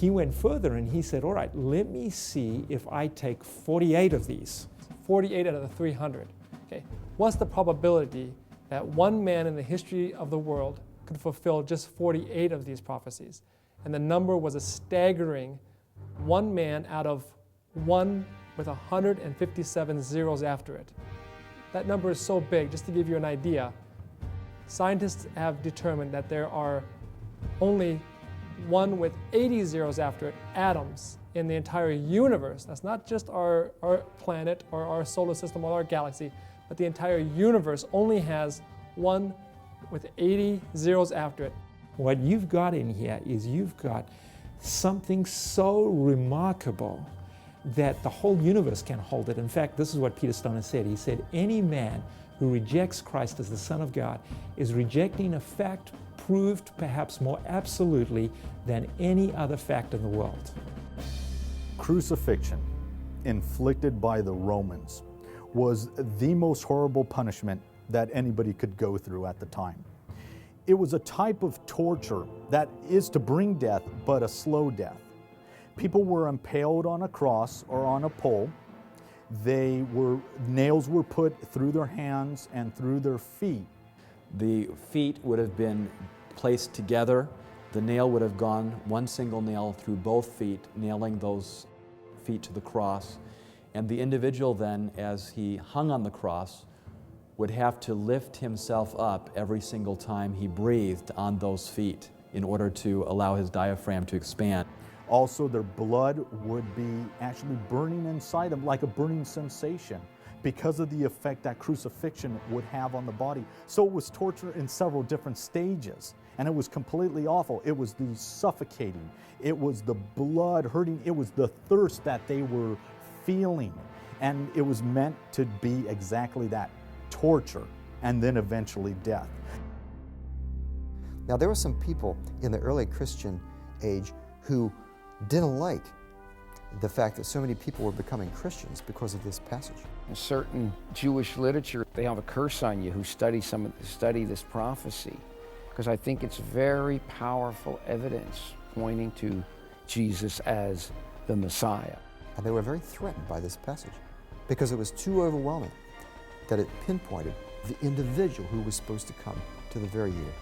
he went further and he said, all right, let me see if I take 48 of these. 48 out of the 300. Okay. What's the probability that one man in the history of the world could fulfill just 48 of these prophecies? And the number was a staggering one man out of one with 157 zeros after it. That number is so big, just to give you an idea, scientists have determined that there are only one with 80 zeros after it, atoms, in the entire universe. That's not just our planet or our solar system or our galaxy, but the entire universe only has one with 80 zeros after it. What you've got in here is you've got something so remarkable that the whole universe can hold it. In fact, this is what Peter Stoner said. He said, any man who rejects Christ as the Son of God is rejecting a fact proved perhaps more absolutely than any other fact in the world. Crucifixion, inflicted by the Romans, was the most horrible punishment that anybody could go through at the time. It was a type of torture that is to bring death, but a slow death. People were impaled on a cross or on a pole. Nails were put through their hands and through their feet. The feet would have been placed together. The nail would have gone, one single nail, through both feet, nailing those feet to the cross. And the individual then, as he hung on the cross, would have to lift himself up every single time he breathed on those feet in order to allow his diaphragm to expand. Also, their blood would be actually burning inside them like a burning sensation because of the effect that crucifixion would have on the body. So it was torture in several different stages, and it was completely awful. It was the suffocating, it was the blood hurting, it was the thirst that they were feeling, and it was meant to be exactly that, torture, and then eventually death. Now, there were some people in the early Christian age who didn't like the fact that so many people were becoming Christians because of this passage. In certain Jewish literature, they have a curse on you who study this prophecy, because I think it's very powerful evidence pointing to Jesus as the Messiah. And they were very threatened by this passage because it was too overwhelming, that it pinpointed the individual who was supposed to come to the very year.